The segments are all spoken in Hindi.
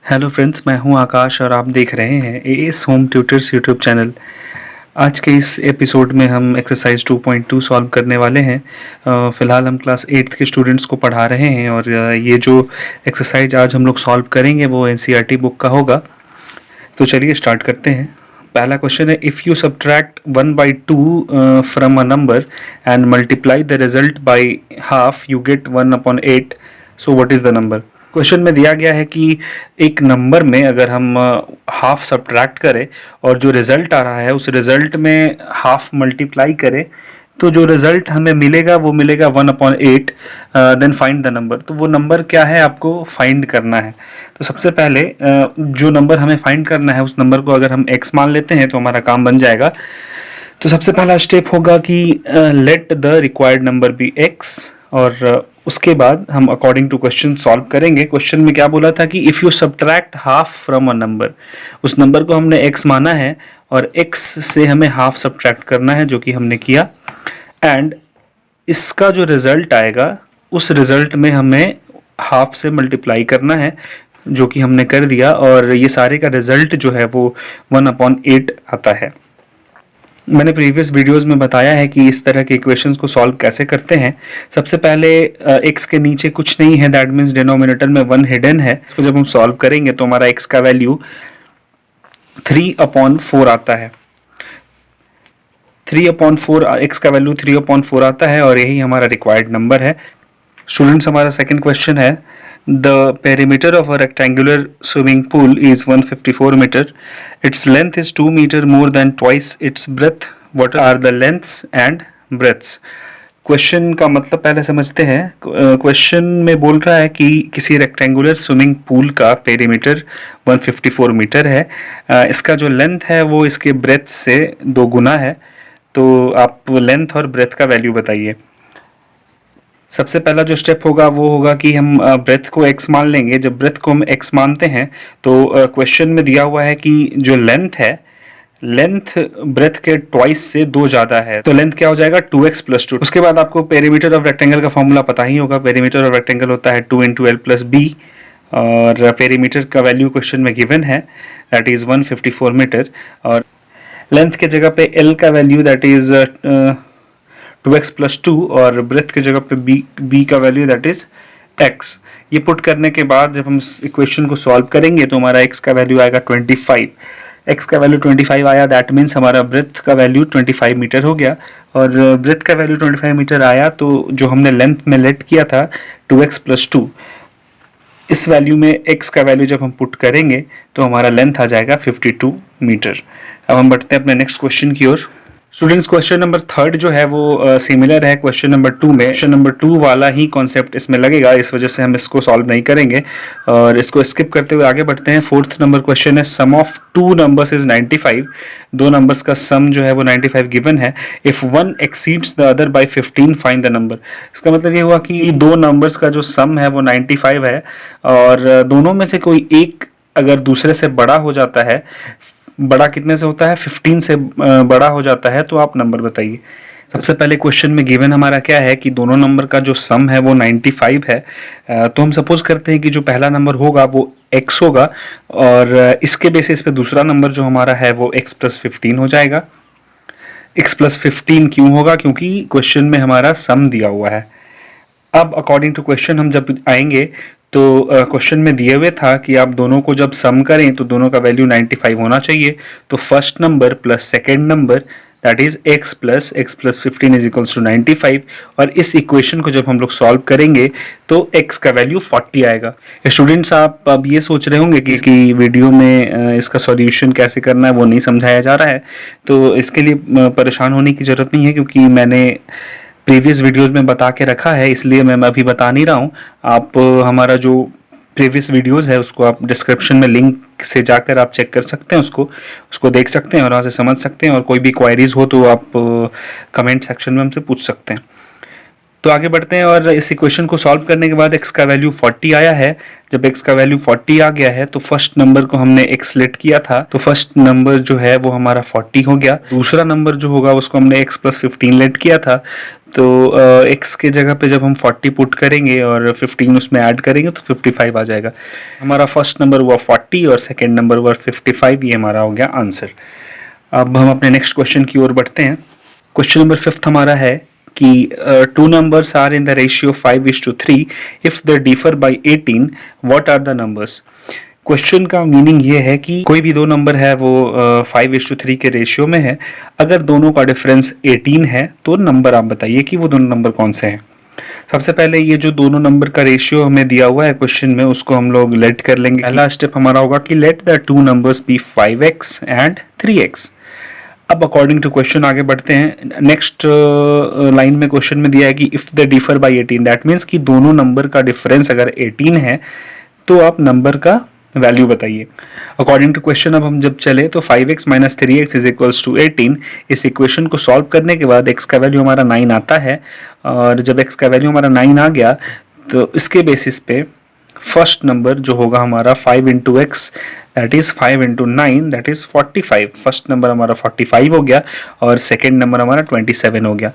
हेलो फ्रेंड्स, मैं हूं आकाश और आप देख रहे हैं as home tutors YouTube channel. आज के इस एपिसोड में हम एक्सरसाइज 2.2 सॉल्व करने वाले हैं। फ़िलहाल हम क्लास 8th के स्टूडेंट्स को पढ़ा रहे हैं और ये जो एक्सरसाइज आज हम लोग सॉल्व करेंगे वो एनसीईआरटी बुक का होगा। तो चलिए स्टार्ट करते हैं। पहला क्वेश्चन है, if you subtract 1/2 from a number and multiply the result by half you get 1/8, so what is the number. Question में दिया गया है कि एक नंबर में अगर हम हाफ सब्ट्रैक्ट करें और जो रिजल्ट आ रहा है उस रिजल्ट में हाफ मल्टीप्लाई करें तो जो रिजल्ट हमें मिलेगा वो मिलेगा 1/8। Then find the number. तो वो नंबर क्या है आपको फाइंड करना है। तो सबसे पहले जो नंबर हमें फाइंड करना है उस नंबर को अगर हम x मान लेते हैं तो हमारा काम बन जाएगा। तो सबसे पहला स्टेप होगा कि let the required number be x और उसके बाद हम अकॉर्डिंग टू क्वेश्चन सॉल्व करेंगे। क्वेश्चन में क्या बोला था कि if you subtract half from a number, उस नंबर को हमने x माना है और x से हमें हाफ सब्ट्रैक्ट करना है, जो कि हमने किया। एंड इसका जो रिजल्ट आएगा उस रिजल्ट में हमें हाफ से मल्टीप्लाई करना है, जो कि हमने कर दिया। और ये सारे का रिजल्ट जो है वो 1/8 आता है। मैंने प्रीवियस वीडियोस में बताया है कि इस तरह के इक्वेशंस को सॉल्व कैसे करते हैं। सबसे पहले x के नीचे कुछ नहीं है, दैट मीन्स डिनोमिनेटर में 1 हिडन है। इसको जब हम सॉल्व करेंगे तो हमारा x का वैल्यू 3/4 आता है। 3/4 x का वैल्यू 3/4 आता है और यही हमारा रिक्वायर्ड नंबर है। स्टूडेंट्स, हमारा सेकंड क्वेश्चन है, the perimeter of a rectangular swimming pool is 154 metre, its length is 2 metre more than twice its breadth, what are the lengths and breadths. Question का मतलब पहले समझते हैं। क्वेश्चन में बोल रहा है कि किसी रेक्टेंगुलर स्विमिंग पूल का पेरीमीटर 154 मीटर है। इसका जो लेंथ है वो इसके ब्रेथ से 2 गुना है। तो आप लेंथ और ब्रेथ का वैल्यू बताइए। सबसे पहला जो स्टेप होगा वो होगा कि हम ब्रेथ को x मान लेंगे। जब ब्रेथ को हम x मानते हैं तो क्वेश्चन में दिया हुआ है कि जो लेंथ है, लेंथ ब्रेथ के ट्वाइस से 2 ज़्यादा है, तो लेंथ क्या हो जाएगा 2x + 2। उसके बाद आपको पेरीमीटर ऑफ रेक्टेंगल का फॉर्मूला पता ही होगा। पेरीमीटर ऑफ रेक्टेंगल होता है 2 × l + b और पेरीमीटर का वैल्यू क्वेश्चन में गिवन है, दैट इज़ 154 मीटर। और लेंथ के जगह पे l का वैल्यू दैट इज़ 2x + 2 और ब्रेथ की जगह पे b का वैल्यू दैट इज x। ये पुट करने के बाद जब हम इक्वेशन को सॉल्व करेंगे तो हमारा x का वैल्यू आएगा 25। x का वैल्यू 25 आया, दैट मीन्स हमारा ब्रेथ का वैल्यू 25 मीटर हो गया। और ब्रेथ का वैल्यू 25 मीटर आया तो जो हमने लेंथ में लेट किया था 2x + 2, इस वैल्यू में x का वैल्यू जब हम पुट करेंगे तो हमारा लेंथ आ जाएगा 52 मीटर। अब हम बढ़ते हैं अपने नेक्स्ट क्वेश्चन की ओर। स्टूडेंट्स, क्वेश्चन नंबर 3 जो है वो सिमिलर है क्वेश्चन नंबर 2 में। क्वेश्चन नंबर 2 वाला ही कॉन्सेप्ट इसमें लगेगा, इस वजह से हम इसको सॉल्व नहीं करेंगे और इसको स्किप करते हुए आगे बढ़ते हैं। 4th नंबर क्वेश्चन है, सम ऑफ 2 नंबर्स इज 95। 2 नंबर्स का सम जो है वो 95 गिवन है। If one exceeds the other by 15 find the number. इसका मतलब ये हुआ कि 2 नंबर्स का जो सम है वो 95 है और दोनों में से कोई एक अगर दूसरे से बड़ा हो जाता है, बड़ा कितने से होता है 15 से बड़ा हो जाता है, तो आप नंबर बताइए। सबसे पहले क्वेश्चन में गिवन हमारा क्या है कि दोनों नंबर का जो सम है वो 95 है। तो हम सपोज करते हैं कि जो पहला नंबर होगा वो x होगा और इसके बेसिस पे दूसरा नंबर जो हमारा है वो x + 15 हो जाएगा। x + 15 क्यों होगा? क्योंकि क्वेश्चन में हमारा सम दिया हुआ है। अब अकॉर्डिंग टू क्वेश्चन हम जब आएंगे तो क्वेश्चन में दिए हुए था कि आप दोनों को जब सम करें तो दोनों का वैल्यू 95 होना चाहिए। तो first number plus second number that is x + 15 = 95। और इस इक्वेशन को जब हम लोग सॉल्व करेंगे तो x का वैल्यू 40 आएगा। स्टूडेंट्स, आप अब ये सोच रहे होंगे कि वीडियो में इसका सॉल्यूशन कैसे करना है वो नहीं समझाया जा रहा है। तो इसके लिए परेशान होने की ज़रूरत नहीं है, क्योंकि मैंने प्रीवियस वीडियोस में बता के रखा है, इसलिए मैं अभी बता नहीं रहा हूँ। आप हमारा जो प्रीवियस वीडियोस है उसको आप डिस्क्रिप्शन में लिंक से जाकर आप चेक कर सकते हैं, उसको देख सकते हैं और वहाँ से समझ सकते हैं। और कोई भी क्वायरीज हो तो आप कमेंट सेक्शन में हमसे पूछ सकते हैं। तो आगे बढ़ते हैं और इस इक्वेशन को सॉल्व करने के बाद x का वैल्यू 40 आया है। जब x का वैल्यू 40 आ गया है तो फर्स्ट नंबर को हमने x लेट किया था, तो फर्स्ट नंबर जो है वो हमारा 40 हो गया। दूसरा नंबर जो होगा उसको हमने x + 15 लेट किया था, तो x के जगह पे जब हम 40 पुट करेंगे और 15 उसमें ऐड करेंगे तो 55 आ जाएगा। हमारा फर्स्ट नंबर हुआ 40 और सेकेंड नंबर हुआ 55, ये हमारा हो गया आंसर। अब हम अपने नेक्स्ट क्वेश्चन की ओर बढ़ते हैं। क्वेश्चन नंबर 5 हमारा है कि two numbers are in the ratio 5:3 if they differ by 18 what are the numbers. Question का मीनिंग ये है कि कोई भी दो नंबर है वो 5:3 के रेशियो में है, अगर दोनों का डिफरेंस 18 है तो नंबर आप बताइए कि वो दोनों नंबर कौन से हैं। सबसे पहले ये जो दोनों नंबर का रेशियो हमें दिया हुआ है क्वेश्चन में, उसको हम लोग लेट कर लेंगे। पहला स्टेप हमारा होगा कि let the two numbers be 5x and 3x। अब अकॉर्डिंग टू क्वेश्चन आगे बढ़ते हैं। नेक्स्ट लाइन में क्वेश्चन में दिया है कि if they differ by 18, that means कि दोनों नंबर का डिफरेंस अगर 18 है तो आप नंबर का वैल्यू बताइए। अकॉर्डिंग टू क्वेश्चन अब हम जब चले तो 5x minus 3x is equals to 18। इस इक्वेशन को सॉल्व करने के बाद x का वैल्यू हमारा 9 आता है, और जब x का वैल्यू हमारा 9 आ गया तो इसके बेसिस पे फर्स्ट नंबर जो होगा हमारा 5 into x that is 5 into 9 that is 45। First number हमारा 45 हो गया और सेकेंड नंबर हमारा 27 हो गया।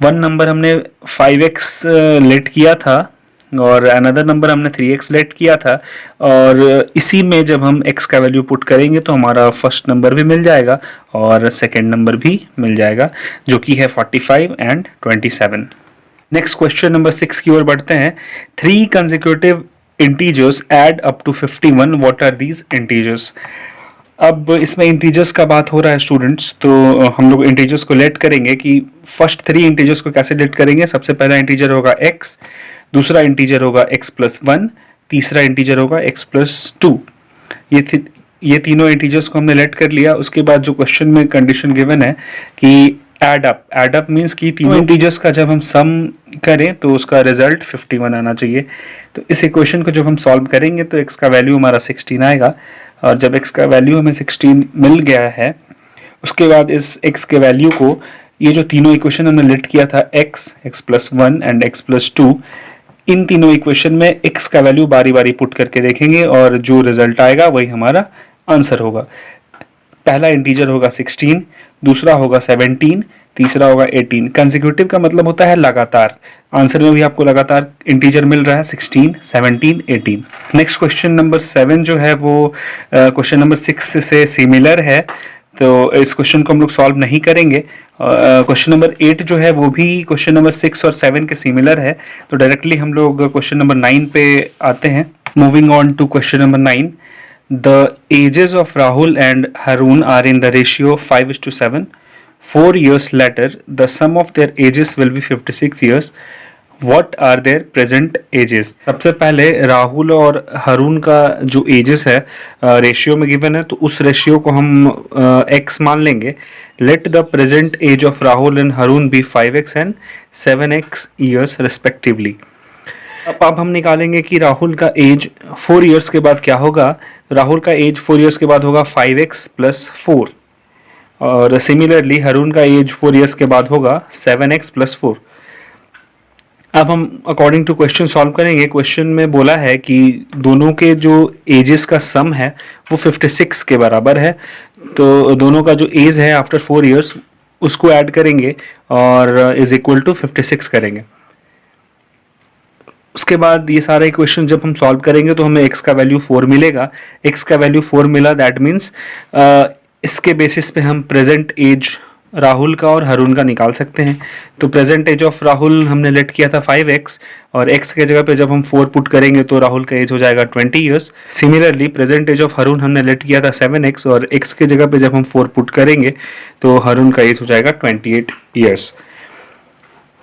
वन नंबर हमने 5x लेट किया था और अनदर नंबर हमने 3x लेट किया था, और इसी में जब हम x का वैल्यू पुट करेंगे तो हमारा फर्स्ट नंबर भी मिल जाएगा और सेकेंड नंबर भी मिल जाएगा, जो कि है 45 एंड 27। नेक्स्ट क्वेश्चन नंबर 6 की ओर बढ़ते हैं। 3 consecutive integers add up to 51, what are these integers. अब इसमें इंटीजर्स का बात हो रहा है स्टूडेंट्स, तो हम लोग इंटीजर्स को लेट करेंगे कि फर्स्ट 3 इंटीजर्स को कैसे लेट करेंगे। सबसे पहला इंटीजर होगा x, दूसरा इंटीजर होगा x+1, तीसरा इंटीजर होगा x+2। ये तीनों इंटीजर्स को हमने लेट कर लिया। उसके बाद जो क्वेश्चन में कंडीशन गिवन है कि एड अप मीन्स कि तीनों इंटीजर्स का जब हम सम करें तो उसका रिजल्ट 51 आना चाहिए। तो इस इक्वेशन को जब हम सॉल्व करेंगे तो x का वैल्यू हमारा 16 आएगा, और जब x का वैल्यू हमें 16 मिल गया है उसके बाद इस x के वैल्यू को, ये जो तीनों इक्वेशन हमने लेट किया था x+1 एंड x+2, इन तीनों इक्वेशन में x का वैल्यू बारी बारी पुट करके देखेंगे और जो रिजल्ट आएगा वही हमारा आंसर होगा। पहला इंटीजर होगा 16, दूसरा होगा 17, तीसरा होगा 18। कंसेक्यूटिव का मतलब होता है लगातार। आंसर में भी आपको लगातार इंटीजर मिल रहा है 16, 17, 18। नेक्स्ट क्वेश्चन नंबर 7 जो है वो क्वेश्चन नंबर 6 से सिमिलर है, तो इस क्वेश्चन को हम लोग सॉल्व नहीं करेंगे। क्वेश्चन नंबर 8 जो है वो भी क्वेश्चन नंबर 6 और 7 के सिमिलर है, तो डायरेक्टली हम लोग क्वेश्चन नंबर 9 पे आते हैं। Moving on to question number 9, the ages of Rahul and Harun are in the ratio 5:7. 4 years later, the sum of their ages will be 56 years. What are their present ages? सबसे पहले राहुल और हरून का जो एजेस है रेशियो में गिवन है, तो उस रेशियो को हम x मान लेंगे। Let the present age of Rahul and Harun be 5x and 7x years respectively. अब हम निकालेंगे कि राहुल का एज 4 इयर्स के बाद क्या होगा। राहुल का एज 4 इयर्स के बाद होगा 5x + 4, और सिमिलरली हरून का एज 4 इयर्स के बाद होगा 7x + 4। अब हम अकॉर्डिंग टू क्वेश्चन सॉल्व करेंगे। क्वेश्चन में बोला है कि दोनों के जो एजेस का सम है वो 56 के बराबर है, तो दोनों का जो एज है आफ्टर 4 इयर्स उसको ऐड करेंगे और इज इक्वल टू 56 करेंगे। उसके बाद ये सारे इक्वेशन जब हम सॉल्व करेंगे तो हमें x का वैल्यू 4 मिलेगा। x का वैल्यू 4 मिला, दैट मीन्स इसके बेसिस पे हम प्रेजेंट एज राहुल का और हरून का निकाल सकते हैं। तो प्रेजेंट एज ऑफ राहुल हमने लेट किया था 5x, और x के जगह पे जब हम 4 पुट करेंगे तो राहुल का एज हो जाएगा 20 years. Similarly present age of Haroon हमने लेट किया था 7x, और x के जगह पे जब हम 4 पुट करेंगे तो हरून का एज हो जाएगा 28 इयर्स।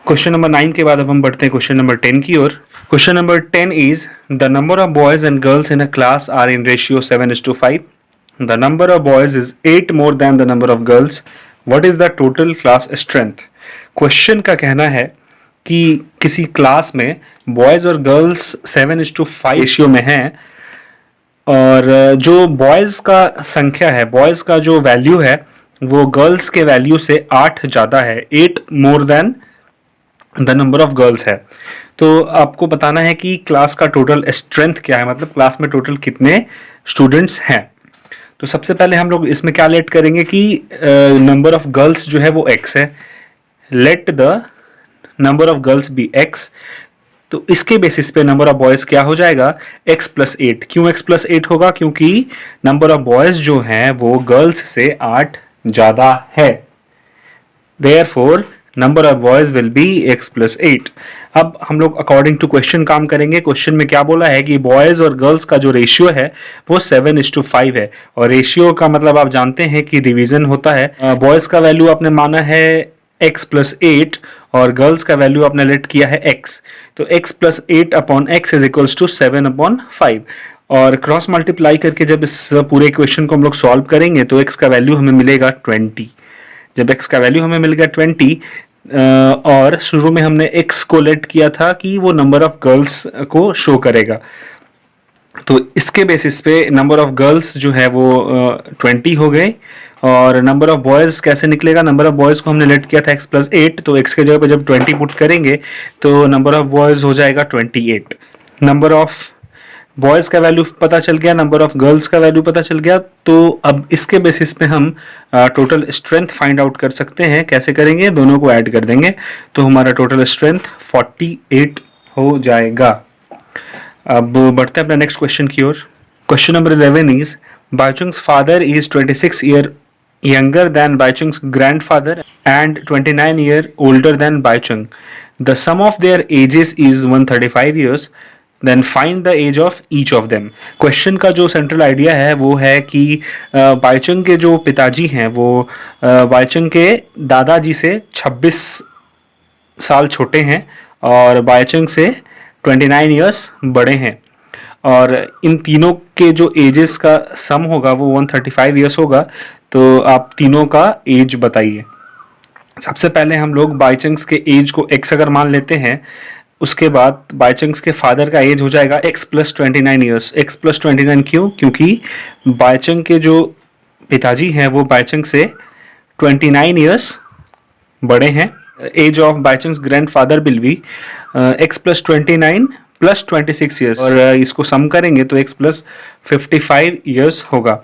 क्वेश्चन नंबर 9 के बाद अब हम बढ़ते हैं क्वेश्चन नंबर 10 की ओर। Question number 10 is, the number of boys and girls in a class are in ratio 7:5. The number of boys is 8 more than the number of girls. What is the total class strength? Question का कहना है कि किसी क्लास में बॉयज़ और गर्ल्स 7:5 रेशियो में हैं, और जो बॉयज़ का संख्या है, बॉयज़ का जो वैल्यू है वो गर्ल्स के वैल्यू से 8 ज़्यादा है, 8 more than the number of girls है। तो आपको बताना है कि क्लास का टोटल स्ट्रेंथ क्या है, मतलब क्लास में टोटल कितने स्टूडेंट्स हैं। तो सबसे पहले हम लोग इसमें क्या लेट करेंगे कि नंबर ऑफ गर्ल्स जो है वो x है। Let the number of girls be x, तो इसके बेसिस पे नंबर ऑफ बॉयज क्या हो जाएगा, x प्लस 8। क्यों x प्लस 8 होगा, क्योंकि नंबर ऑफ बॉयज जो हैं वो गर्ल्स से 8 ज्यादा है, therefore number of boys will be x plus 8। अब हम लोग अकॉर्डिंग टू क्वेश्चन काम करेंगे। क्वेश्चन में क्या बोला है कि बॉयज और गर्ल्स का जो रेशियो है वो 7:5 है, और रेशियो का मतलब आप जानते हैं कि डिवीजन होता है। बॉयज का वैल्यू आपने माना है x प्लस 8 और गर्ल्स का वैल्यू आपने लेट किया है x, तो x plus 8 upon x is equals to 7/5, और क्रॉस मल्टीप्लाई करके जब इस पूरे इक्वेशन को हम लोग सॉल्व करेंगे तो x का वैल्यू हमें मिलेगा 20। जब x का वैल्यू हमें मिल गया 20, और शुरू में हमने x को लेट किया था कि वो नंबर ऑफ गर्ल्स को शो करेगा, तो इसके बेसिस पे नंबर ऑफ गर्ल्स जो है वो 20 हो गए, और नंबर ऑफ बॉयज कैसे निकलेगा, नंबर ऑफ बॉयज को हमने लेट किया था x प्लस 8, तो x के जगह पे जब 20 पुट करेंगे तो नंबर ऑफ बॉयज हो जाएगा 28। नंबर ऑफ बॉयज का वैल्यू पता चल गया, नंबर ऑफ गर्ल्स का वैल्यू पता चल गया, तो अब इसके बेसिस पे हम टोटल स्ट्रेंथ फाइंड आउट कर सकते हैं। कैसे करेंगे, दोनों को ऐड कर देंगे तो हमारा टोटल स्ट्रेंथ 48 हो जाएगा। अब बढ़ते हैं अपने नेक्स्ट क्वेश्चन की ओर। Question number 11 is Baichung's father is 26 year younger than Baichung's grandfather and 29 year older than Baichung. The sum of their ages is 135 years. Then find the age of each of them. Question का जो सेंट्रल आइडिया है वो है कि बाइचंग के जो पिताजी हैं वो बाइचंग के दादाजी से 26 साल छोटे हैं और बाइचंग से 29 ईयर्स बड़े हैं, और इन तीनों के जो एजेस का सम होगा वो 135 ईयर्स होगा। तो आप तीनों का एज बताइए। सबसे पहले हम लोग बाइचंग्स के एज को x अगर मान लेते हैं, उसके बाद बाइचंग्स के फादर का एज हो जाएगा x plus 29 years. x plus 29 क्यों, क्योंकि बाइचंग के जो पिताजी हैं वो बाइचंग से 29 ईयर्स बड़े हैं। Age of Baichung's grandfather will be x plus 29 plus 26 years, और इसको सम करेंगे तो x प्लस 55 ईयर्स होगा।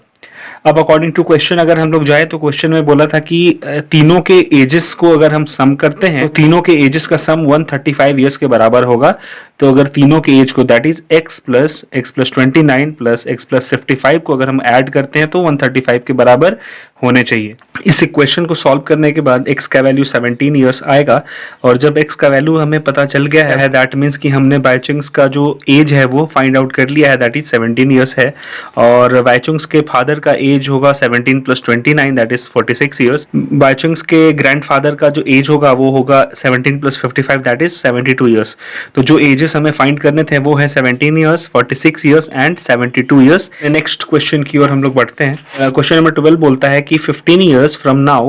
अब अकॉर्डिंग टू क्वेश्चन अगर हम लोग जाए तो क्वेश्चन में बोला था कि तीनों के एजेस को अगर हम सम करते हैं तो तीनों के एजेस का सम 135 ईयर्स के बराबर होगा। तो अगर तीनों के एज को that is x plus 29 plus x plus 55 को अगर हम ऐड करते हैं तो 135 के बराबर होने चाहिए। इस इक्वेशन को सॉल्व करने के बाद x का वैल्यू 17 ईयर्स आएगा, और जब x का वैल्यू हमें पता चल गया है दैट मीन्स कि हमने बाइचुंग्स का जो एज है वो फाइंड आउट कर लिया है, दैट इज 17 ईयर्स है, और बाइचुंग्स के फादर का एज होगा 17 plus 29 that is 46 years. Bhaichung's के ग्रैंडफादर का जो एज होगा वो होगा 17 प्लस 55 दैट इज 72 ईयर्स। तो जो एजेस हमें फाइंड करने थे वो है 17 years, 46 years and 72 years. Next question की ओर हम लोग बढ़ते हैं। क्वेश्चन नंबर 12 बोलता है कि 15 years from now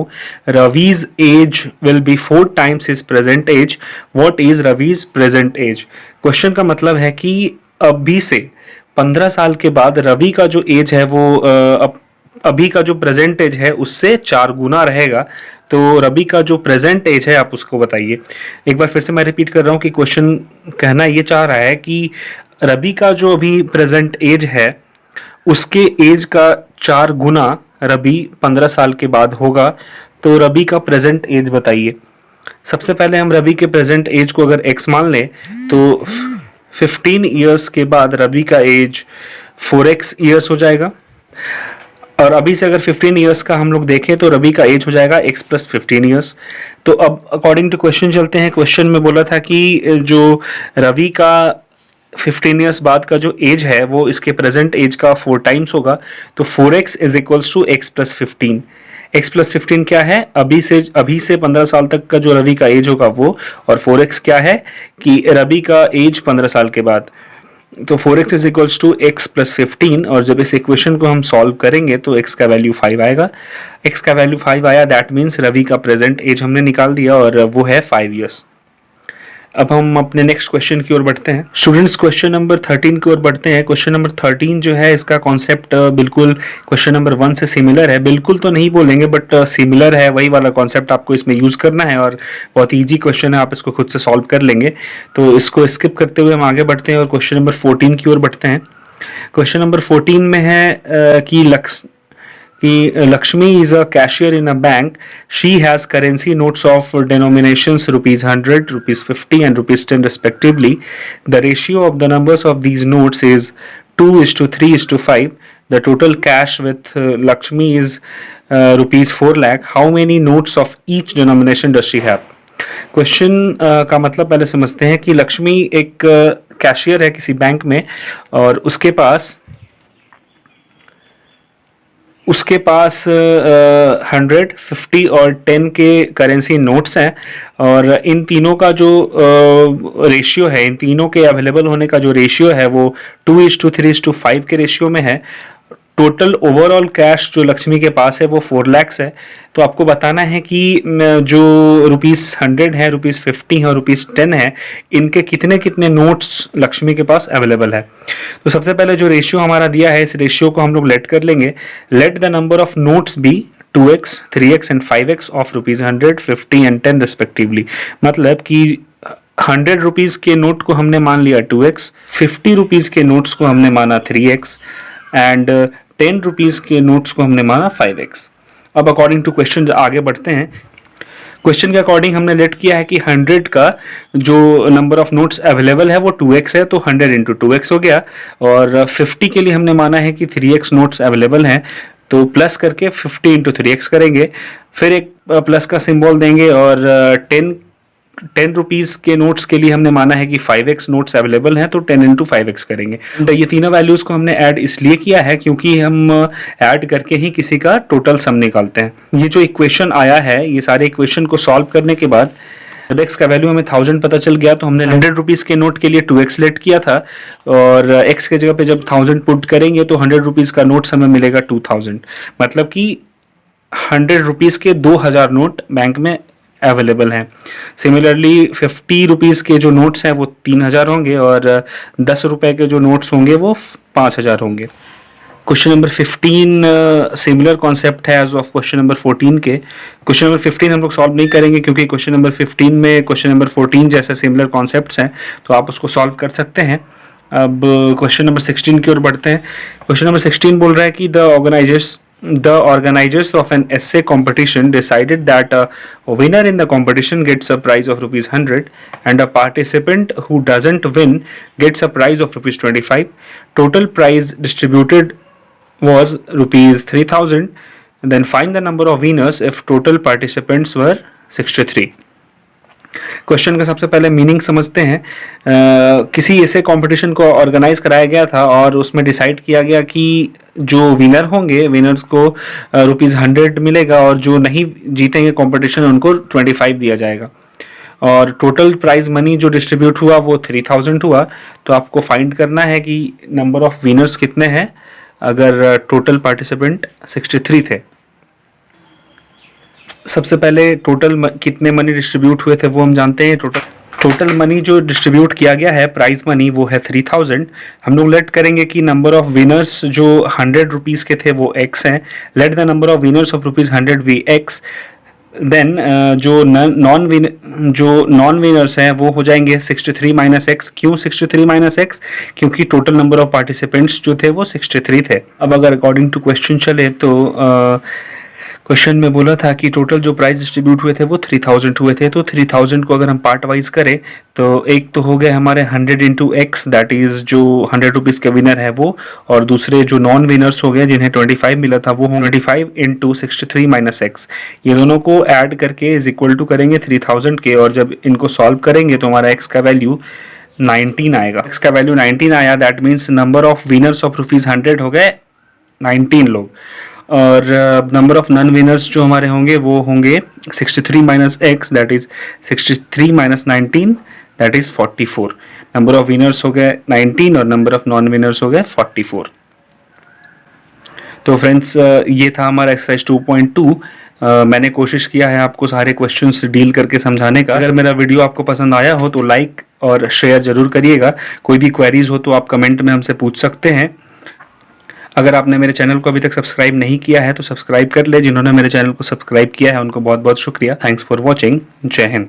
Ravi's age will be 4 times his present age. What is Ravi's present age? Question का मतलब है कि अभी से 15 साल के बाद रवि का जो एज है वो अभी का जो प्रेजेंट एज है उससे 4 गुना रहेगा। तो रवि का जो प्रेजेंट एज है आप उसको बताइए। एक बार फिर से मैं रिपीट कर रहा हूँ कि क्वेश्चन कहना ये चाह रहा है कि रवि का जो अभी प्रेजेंट एज है उसके एज का 4 गुना रवि 15 साल के बाद होगा। तो रवि का प्रेजेंट एज बताइए। सबसे पहले हम रवि के प्रेजेंट एज को अगर x मान लें तो 15 ईयर्स के बाद रवि का एज 4x ईयर्स हो जाएगा, और अभी से अगर 15 ईयर्स का हम लोग देखें तो रवि का एज हो जाएगा x प्लस 15 ईयर्स। तो अब अकॉर्डिंग टू क्वेश्चन चलते हैं। क्वेश्चन में बोला था कि जो रवि का 15 ईयर्स बाद का जो एज है वो इसके प्रेजेंट एज का 4 टाइम्स होगा। तो 4x is equals to x plus 15। x plus 15 क्या है, अभी से 15 साल तक का जो रवि का एज होगा वो, और 4x क्या है कि रवि का एज 15 साल के बाद। तो 4x is equals to x plus 15, और जब इस इक्वेशन को हम सॉल्व करेंगे तो x का वैल्यू 5 आएगा। x का वैल्यू 5 आया, दैट मीन्स रवि का प्रेजेंट एज हमने निकाल दिया और वो है 5 ईयर्स। अब हम अपने नेक्स्ट क्वेश्चन की ओर बढ़ते हैं। स्टूडेंट्स क्वेश्चन नंबर 13 की ओर बढ़ते हैं। क्वेश्चन नंबर 13 जो है इसका कॉन्सेप्ट बिल्कुल क्वेश्चन नंबर 1 से सिमिलर है। बिल्कुल तो नहीं बोलेंगे बट सिमिलर है, वही वाला कॉन्सेप्ट आपको इसमें यूज़ करना है, और बहुत ईजी क्वेश्चन है, आप इसको खुद से सॉल्व कर लेंगे। तो इसको स्किप करते हुए हम आगे बढ़ते हैं और क्वेश्चन नंबर 14 की ओर बढ़ते हैं। क्वेश्चन नंबर 14 में है कि कि Lakshmi is a cashier in a bank, she has currency notes of denominations ₹100, ₹50 and ₹10 respectively. The ratio of the numbers of these notes is 2:3:5. The total cash with Lakshmi is rupees 4 lakh. How many notes of each denomination does she have? Question का मतलब पहले समझते हैं कि लक्ष्मी एक कैशियर है किसी बैंक में और उसके पास 100, 50 और 10 के करेंसी नोट्स हैं और इन तीनों का जो रेशियो है, इन तीनों के अवेलेबल होने का जो रेशियो है वो 2:3:5 के रेशियो में है। टोटल ओवरऑल कैश जो लक्ष्मी के पास है वो 4 lakhs है। तो आपको बताना है कि जो ₹100 है, ₹50 है और ₹10 है, इनके कितने कितने नोट्स लक्ष्मी के पास अवेलेबल है। तो सबसे पहले जो रेशियो हमारा दिया है, इस रेशियो को हम लोग लेट कर लेंगे। Let the number of notes be 2x, 3x and 5x of ₹100, 50 and 10 respectively. मतलब कि 100 रुपीज़ के नोट को हमने मान लिया 2x, 50 रुपीज़ के नोट्स को हमने माना 3x एंड 10 रुपीज़ के नोट्स को हमने माना 5x। अब अकॉर्डिंग टू क्वेश्चन आगे बढ़ते हैं। क्वेश्चन के अकॉर्डिंग हमने लेट किया है कि 100 का जो नंबर ऑफ नोट्स अवेलेबल है वो 2x है, तो 100 इंटू 2x हो गया। और 50 के लिए हमने माना है कि 3x नोट्स अवेलेबल हैं, तो प्लस करके 50 इंटू 3x करेंगे, फिर एक प्लस का सिंबल देंगे। और 10 रुपीज़ के नोट्स के लिए हमने माना है कि 5x नोट्स अवेलेबल हैं, तो 10 इंटू 5x करेंगे। ये तीनों वैल्यूज़ को हमने ऐड इसलिए किया है क्योंकि हम ऐड करके ही किसी का टोटल सम निकालते हैं। ये जो इक्वेशन आया है, ये सारे इक्वेशन को सॉल्व करने के बाद जब x का वैल्यू हमें 1000 पता चल गया तो हमने 100 रुपीज़ के नोट के लिए 2x लेट किया था और x के जगह पे जब 1000 पुट करेंगे तो 100 रुपीज़ का नोट्स हमें मिलेगा 2000। मतलब कि 100 रुपीज़ के 2000 नोट बैंक में अवेलेबल हैं। सिमिलरली 50 रुपीज़ के जो नोट्स हैं वो 3000 होंगे और 10 रुपए के जो नोट्स होंगे वो 5000 होंगे। क्वेश्चन नंबर 15 सिमिलर कॉन्सेप्ट है एज ऑफ क्वेश्चन नंबर 14 के। क्वेश्चन नंबर 15 हम लोग सॉल्व नहीं करेंगे क्योंकि क्वेश्चन नंबर 15 में क्वेश्चन नंबर 14 जैसे सिमिलर कॉन्सेप्ट्स हैं, तो आप उसको सॉल्व कर सकते हैं। अब क्वेश्चन नंबर 16 की ओर बढ़ते हैं। क्वेश्चन नंबर 16 बोल रहा है कि the organizers of an essay competition decided that a winner in the competition gets a prize of ₹100 and a participant who doesn't win gets a prize of ₹25. Total prize distributed was ₹3000. Then find the number of winners if total participants were 63. Question का सबसे पहले मीनिंग समझते हैं। किसी ऐसे कंपटीशन को ऑर्गेनाइज कराया गया था और उसमें डिसाइड किया गया कि जो विनर होंगे, विनर्स को ₹100 मिलेगा और जो नहीं जीतेंगे कंपटीशन उनको 25 दिया जाएगा। और टोटल प्राइज मनी जो डिस्ट्रीब्यूट हुआ वो 3000 हुआ। तो आपको फाइंड करना है कि नंबर ऑफ विनर्स कितने हैं अगर टोटल पार्टिसिपेंट 63 थे। सबसे पहले टोटल कितने मनी डिस्ट्रीब्यूट हुए थे वो हम जानते हैं। टोटल मनी जो डिस्ट्रीब्यूट किया गया है, प्राइज मनी, वो है 3000। हम लोग लेट करेंगे कि नंबर ऑफ विनर्स जो 100 रुपीज़ के थे वो x हैं। Let the number of winners of ₹100 be x। Then जो नॉन विनर्स हैं वो हो जाएंगे 63 माइनस एक्स। क्यों 63 माइनस एक्स? क्योंकि टोटल नंबर ऑफ पार्टिसिपेंट्स जो थे वो 63 थे। अब अगर अकॉर्डिंग टू क्वेश्चन चले तो क्वेश्चन में बोला था कि टोटल जो प्राइस डिस्ट्रीब्यूट हुए थे वो 3000 हुए थे। तो 3000 को अगर हम पार्ट वाइज करें तो एक तो हो गए हमारे 100 इंटू एक्स, दैट इज़ जो 100 रुपीज़ के विनर है वो, और दूसरे जो नॉन विनर्स हो गए जिन्हें 25 मिला था वो 25 इंटू 63 माइनस एक्स। ये दोनों को ऐड करके इज इक्वल टू करेंगे 3000 के, और जब इनको सॉल्व करेंगे तो हमारा एक्स का वैल्यू 19 आएगा। एक्स का वैल्यू 19 आया, that means number of winners of ₹100 हो गए 19 लोग, और नंबर ऑफ नॉन विनर्स जो हमारे होंगे वो होंगे 63 minus x, that is 63 minus 19, that is 44। Number of winners हो गए 19 और नंबर ऑफ नॉन विनर्स हो गए 44। तो फ्रेंड्स ये था हमारा एक्सरसाइज 2.2। मैंने कोशिश किया है आपको सारे क्वेश्चंस डील करके समझाने का। अगर मेरा वीडियो आपको पसंद आया हो तो लाइक और शेयर जरूर करिएगा। कोई भी क्वेरीज हो तो आप कमेंट में हमसे पूछ सकते हैं। अगर आपने मेरे चैनल को अभी तक सब्सक्राइब नहीं किया है तो सब्सक्राइब कर ले। जिन्होंने मेरे चैनल को सब्सक्राइब किया है उनको बहुत बहुत शुक्रिया। Thanks for watching. जय हिंद।